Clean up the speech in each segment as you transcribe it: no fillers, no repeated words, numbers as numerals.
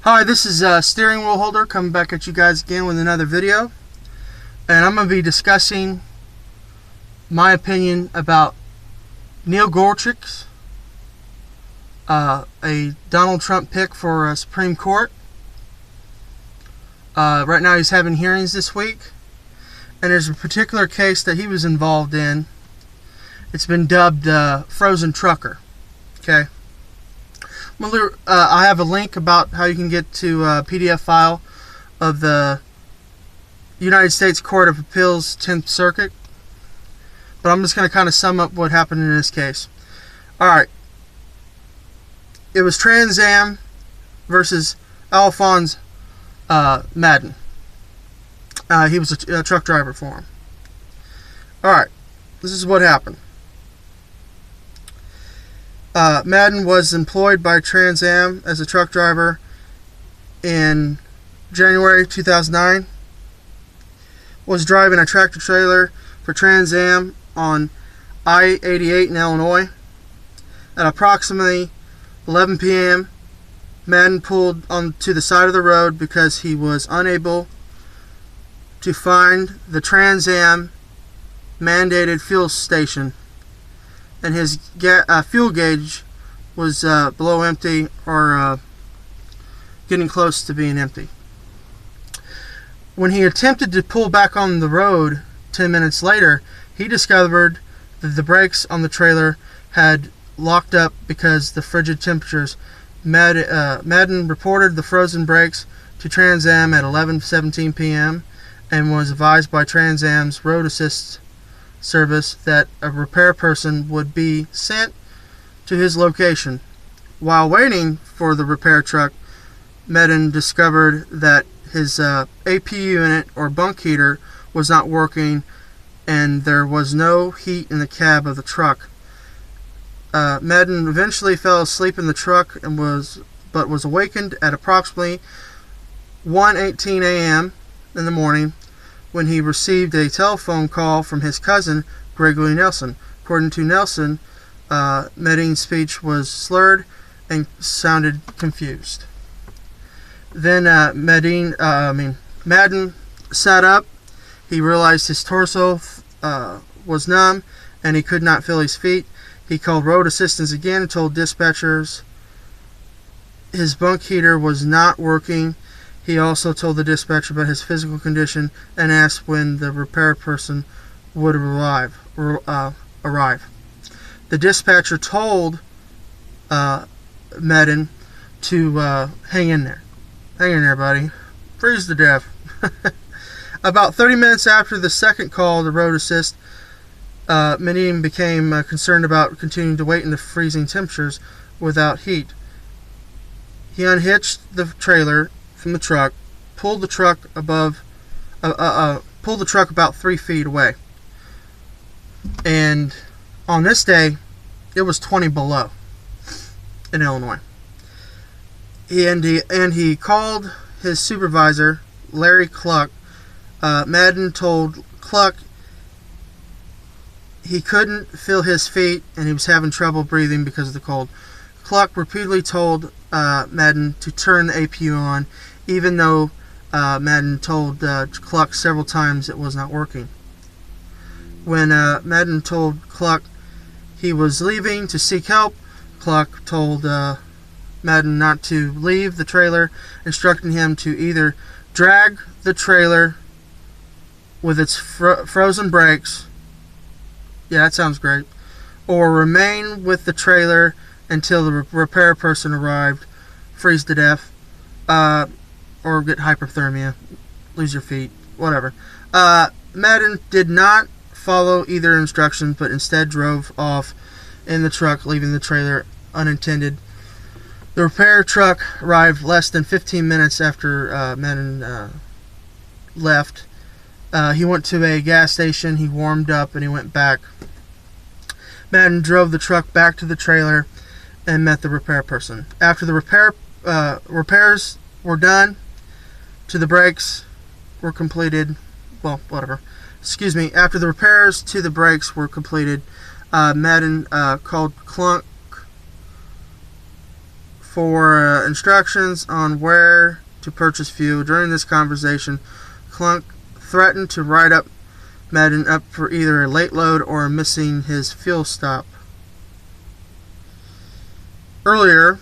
Hi, this is Steering Wheel Holder coming back at you guys again with another video. And I'm going to be discussing my opinion about Neil Gorsuch, a Donald Trump pick for Supreme Court. Right now he's having hearings this week. And there's a particular case that he was involved in. It's been dubbed Frozen Trucker. Okay. I have a link about how you can get to a PDF file of the United States Court of Appeals 10th Circuit. But I'm just going to kind of sum up what happened in this case. Alright. It was Transam versus Alphonse Madden. He was a truck driver for him. Alright. This is what happened. Madden was employed by Transam as a truck driver in January 2009. Was driving a tractor trailer for Transam on I-88 in Illinois. At approximately 11 p.m., Madden pulled onto the side of the road because he was unable to find the Transam mandated fuel station, and his fuel gauge was below empty or getting close to being empty. When he attempted to pull back on the road 10 minutes later, he discovered that the brakes on the trailer had locked up because the frigid temperatures. Madden reported the frozen brakes to Transam at 11:17 p.m. and was advised by Transam's road assist service that a repair person would be sent to his location. While waiting for the repair truck, Madden discovered that his APU unit or bunk heater was not working and there was no heat in the cab of the truck. Madden eventually fell asleep in the truck and was awakened at approximately 1:18 a.m. in the morning when he received a telephone call from his cousin, Gregory Nelson. According to Nelson, Madden's speech was slurred and sounded confused. Then Madden sat up. He realized his torso was numb and he could not feel his feet. He called road assistance again and told dispatchers his bunk heater was not working. He also told the dispatcher about his physical condition and asked when the repair person would arrive. The dispatcher told Madden to hang in there. Hang in there, buddy. Freeze to death. About 30 minutes after the second call to road assist, Madden became concerned about continuing to wait in the freezing temperatures without heat. He unhitched the trailer from the truck, pulled the truck about 3 feet away. And on this day, it was 20 below in Illinois. He called his supervisor, Larry Cluck. Madden told Cluck he couldn't feel his feet and he was having trouble breathing because of the cold. Cluck repeatedly told Madden to turn the APU on, even though Madden told Cluck several times it was not working. When Madden told Cluck he was leaving to seek help, Cluck told Madden not to leave the trailer, instructing him to either drag the trailer with its frozen brakes, yeah, that sounds great, or remain with the trailer until the repair person arrived, freeze to death, or get hypothermia, lose your feet, whatever. Madden did not follow either instruction, but instead drove off in the truck, leaving the trailer unattended. The repair truck arrived less than 15 minutes after Madden left. He went to a gas station, he warmed up, and he went back. Madden drove the truck back to the trailer and met the repair person. After the repairs were done to the brakes were completed, after the repairs to the brakes were completed, Madden called Cluck for instructions on where to purchase fuel. During this conversation, Clunk threatened to write up Madden up for either a late load or missing his fuel stop. Earlier,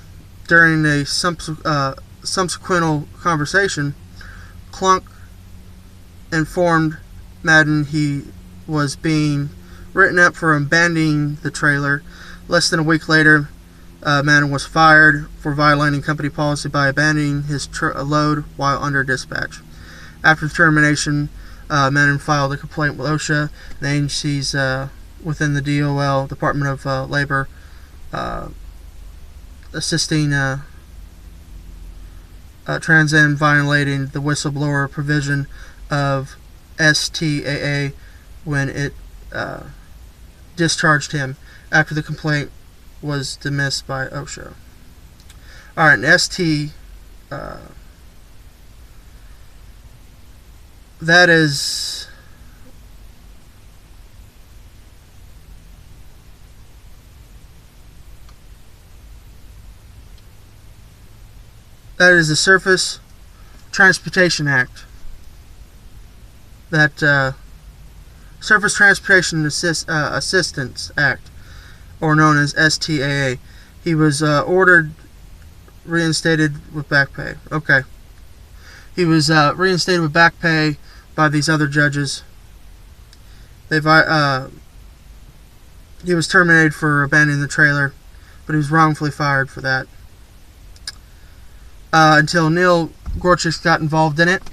during a subsequent conversation, Clunk informed Madden he was being written up for abandoning the trailer. Less than a week later, Madden was fired for violating company policy by abandoning his load while under dispatch. After termination, Madden filed a complaint with OSHA, the agencies within the DOL, Department of Labor, assisting transam violating the whistleblower provision of STAA when it discharged him after the complaint was dismissed by OSHA. Alright, and ST, that is the Surface Transportation Act. That Surface Transportation Assistance Act, or known as STAA. He was ordered reinstated with back pay. Okay. He was reinstated with back pay by these other judges. He was terminated for abandoning the trailer, but he was wrongfully fired for that. Until Neil Gorsuch got involved in it,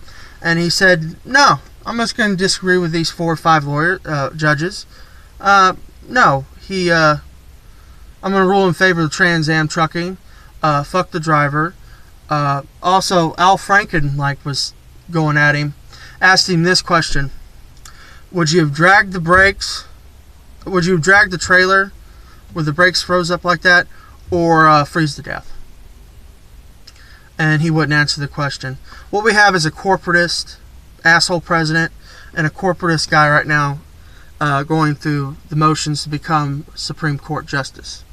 and he said, "No, I'm just going to disagree with these 4 or 5 judges. No, I'm going to rule in favor of Trans Am trucking. Fuck the driver." Also, Al Franken was going at him, asked him this question: would you have dragged the brakes? Would you have dragged the trailer with the brakes froze up like that, or freeze to death? And he wouldn't answer the question. What we have is a corporatist asshole president and a corporatist guy right now going through the motions to become Supreme Court Justice.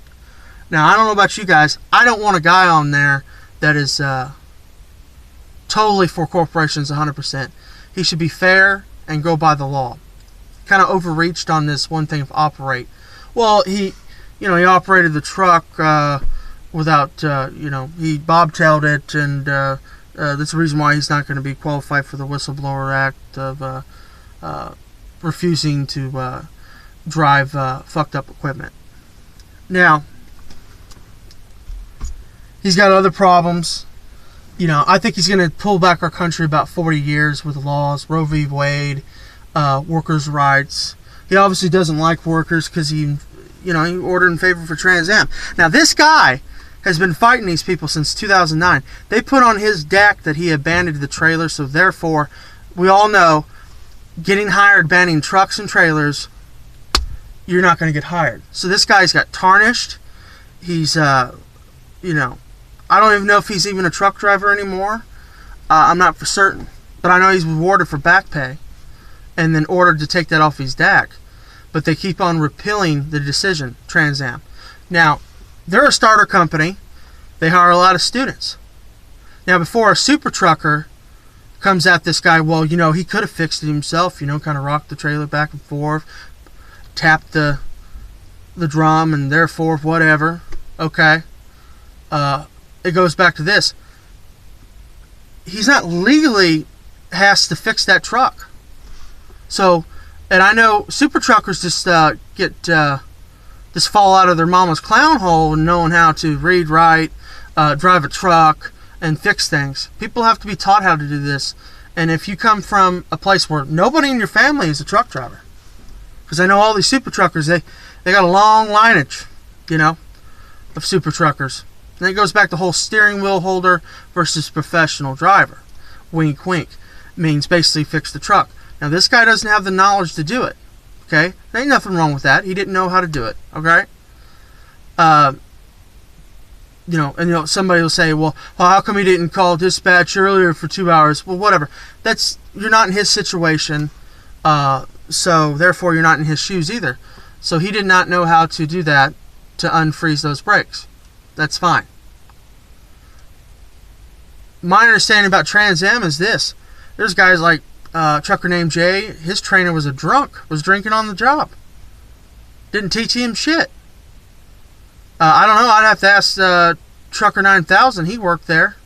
Now, I don't know about you guys. I don't want a guy on there that is totally for corporations 100%. He should be fair and go by the law. Kind of overreached on this one thing of operate. Well, he operated the truck without, he bobtailed it, and that's the reason why he's not going to be qualified for the Whistleblower Act of refusing to drive fucked up equipment. Now, he's got other problems. I think he's going to pull back our country about 40 years with laws, Roe v. Wade, workers' rights. He obviously doesn't like workers because he ordered in favor for Trans Am. Now, this guy has been fighting these people since 2009. They put on his deck that he abandoned the trailer, so therefore, we all know, getting hired banning trucks and trailers, you're not going to get hired. So this guy's got tarnished. He's, I don't even know if he's even a truck driver anymore. I'm not for certain. But I know he's rewarded for back pay and then ordered to take that off his deck. But they keep on repealing the decision, Trans Am. Now, they're a starter company. They hire a lot of students. Now, before a super trucker comes at this guy, well, he could have fixed it himself, kind of rocked the trailer back and forth, tapped the drum, and therefore, whatever. Okay. It goes back to this. He's not legally has to fix that truck. So, and I know super truckers just just fall out of their mama's clown hole and knowing how to read, write, drive a truck, and fix things. People have to be taught how to do this. And if you come from a place where nobody in your family is a truck driver, because I know all these super truckers, they got a long lineage, of super truckers. And it goes back to the whole steering wheel holder versus professional driver. Wink, wink. Means basically fix the truck. Now, this guy doesn't have the knowledge to do it. Okay? There ain't nothing wrong with that. He didn't know how to do it. Okay? Somebody will say, well, how come he didn't call dispatch earlier for 2 hours? Well, whatever. You're not in his situation, so therefore you're not in his shoes either. So he did not know how to do that to unfreeze those brakes. That's fine. my understanding about Trans Am is this. There's guys like trucker named Jay. His trainer was a drunk, was drinking on the job. Didn't teach him shit. I don't know. I'd have to ask Trucker 9000. He worked there.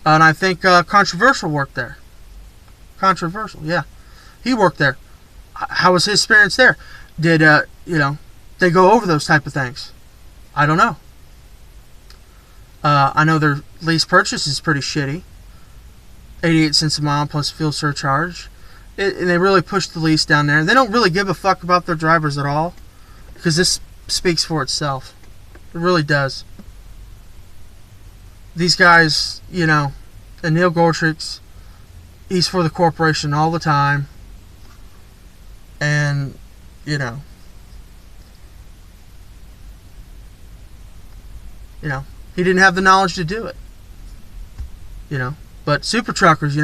And I think Controversial worked there. Controversial, yeah. He worked there. How was his experience there? Did, they go over those type of things? I don't know. I know their lease purchase is pretty shitty. 88 cents a mile plus fuel surcharge. And they really push the lease down there. They don't really give a fuck about their drivers at all. Because this speaks for itself. It really does. These guys, and Neil Gorsuch, he's for the corporation all the time. And, he didn't have the knowledge to do it. But super truckers,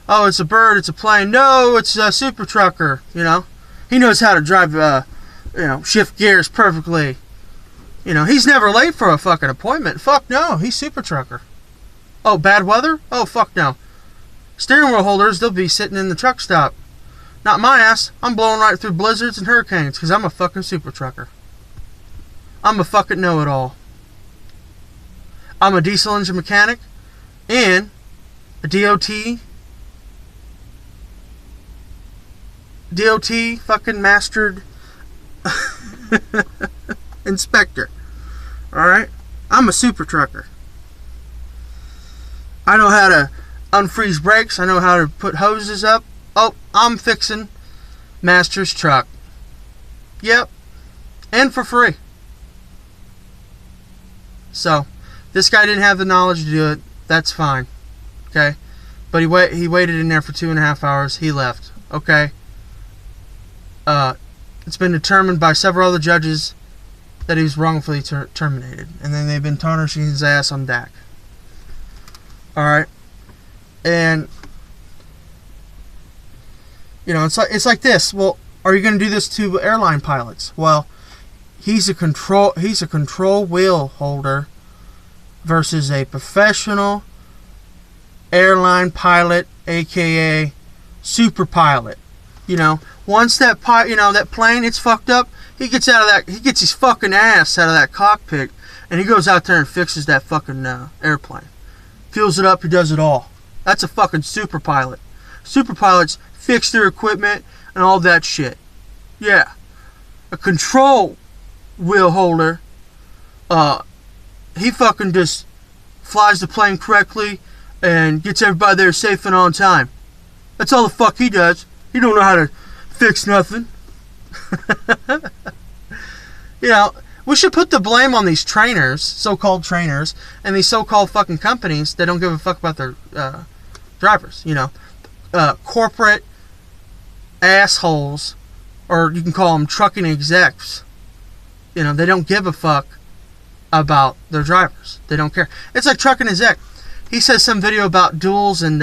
oh, it's a bird, it's a plane. No, it's a super trucker, He knows how to drive, shift gears perfectly. He's never late for a fucking appointment. Fuck no, he's super trucker. Oh, bad weather? Oh, fuck no. Steering wheel holders, they'll be sitting in the truck stop. Not my ass. I'm blowing right through blizzards and hurricanes because I'm a fucking super trucker. I'm a fucking know-it-all. I'm a diesel engine mechanic and a DOT fucking mastered inspector. Alright? I'm a super trucker. I know how to unfreeze brakes. I know how to put hoses up. Oh, I'm fixing Master's truck. Yep. And for free. So, this guy didn't have the knowledge to do it. That's fine. Okay? But he waited in there for 2.5 hours. He left. Okay? It's been determined by several other judges that he was wrongfully terminated. And then they've been tarnishing his ass on DAC. Alright? And, it's like this. Well, are you going to do this to airline pilots? Well, he's a control wheel holder versus a professional airline pilot, aka super pilot. Once that that plane, it's fucked up, he gets his fucking ass out of that cockpit and he goes out there and fixes that fucking airplane. Fuels it up, he does it all. That's a fucking super pilot. Super pilots fix their equipment and all that shit. Yeah. A control wheel holder, he fucking just flies the plane correctly and gets everybody there safe and on time. That's all the fuck he does. He don't know how to fix nothing. We should put the blame on these trainers, so-called trainers, and these so-called fucking companies that don't give a fuck about their drivers. Corporate assholes, or you can call them trucking execs. They don't give a fuck about their drivers. They don't care. It's like trucking exec. He says some video about duals and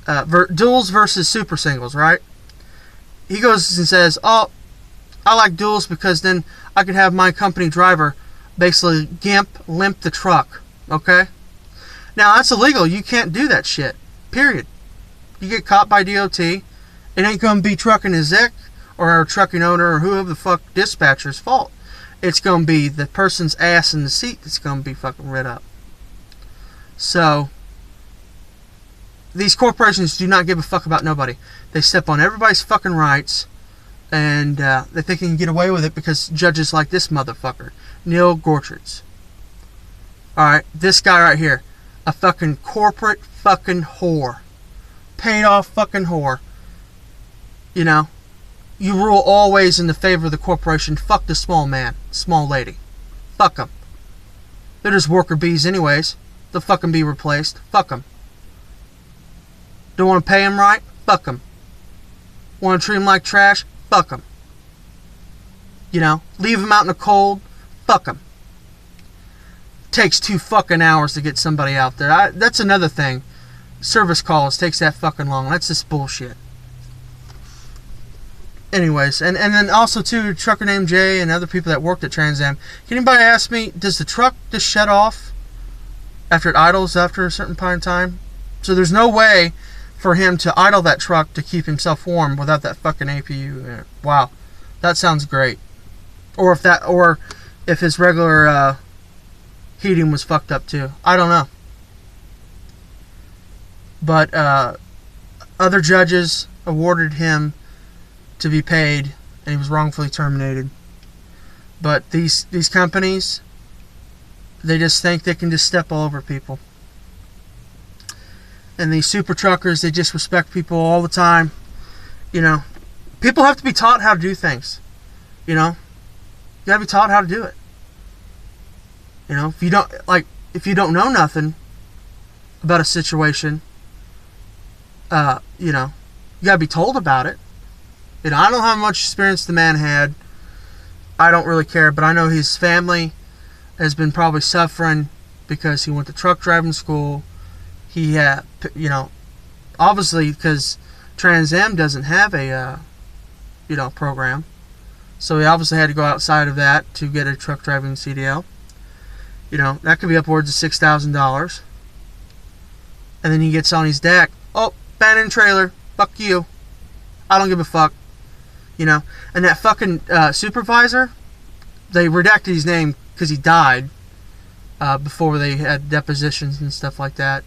duals versus super singles, right? He goes and says, oh, I like duals because then I can have my company driver basically limp the truck. Okay? Now, that's illegal. You can't do that shit. Period. You get caught by DOT, it ain't going to be trucking exec or our trucking owner or whoever the fuck dispatcher's fault. It's going to be the person's ass in the seat that's going to be fucking rid up. So, these corporations do not give a fuck about nobody. They step on everybody's fucking rights, and they think they can get away with it because judges like this motherfucker, Neil Gorsuch. Alright, this guy right here, a fucking corporate fucking whore. Paid off fucking whore. You rule always in the favor of the corporation. Fuck the small man, small lady. Fuck them. They're just worker bees anyways. They'll fucking be replaced. Fuck them. Don't want to pay them right? Fuck them. Want to treat them like trash? Fuck them. Leave them out in the cold? Fuck them. Takes 2 fucking hours to get somebody out there. That's another thing. Service calls takes that fucking long. That's just bullshit. Anyways, and then also too, a trucker named Jay and other people that worked at Transam. Can anybody ask me, does the truck just shut off after it idles after a certain point in time. So there's no way for him to idle that truck to keep himself warm without that fucking APU in it. Wow, that sounds great. Or if his regular heating was fucked up too. I don't know. But other judges awarded him to be paid, and he was wrongfully terminated. But these companies, they just think they can just step all over people. And these super truckers, they just respect people all the time. You know, people have to be taught how to do things. You know, you gotta be taught how to do it. You know, if you don't know nothing about a situation, you know, you gotta be told about it. You know, I don't know how much experience the man had. I don't really care, but I know his family has been probably suffering because he went to truck driving school. He had, you know, obviously because Transam doesn't have a, you know, program. So he obviously had to go outside of that to get a truck driving CDL. You know, that could be upwards of $6,000. And then he gets on his deck. Oh, abandoned trailer. Fuck you. I don't give a fuck. You know, and that fucking supervisor, they redacted his name because he died before they had depositions and stuff like that.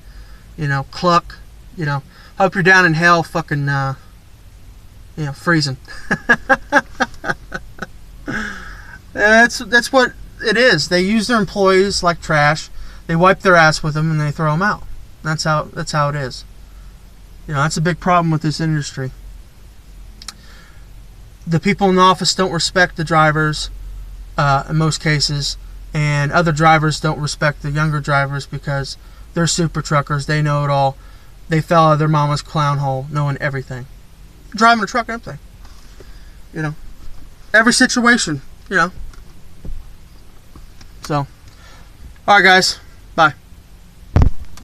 You know, Cluck. You know, hope you're down in hell, fucking, you know, freezing. That's what it is. They use their employees like trash. They wipe their ass with them and they throw them out. That's how it is. You know, that's a big problem with this industry. The people in the office don't respect the drivers in most cases, and other drivers don't respect the younger drivers because they're super truckers. They know it all. They fell out of their mama's clown hole knowing everything. Driving a truck and everything. You know, every situation, you know. So, alright guys.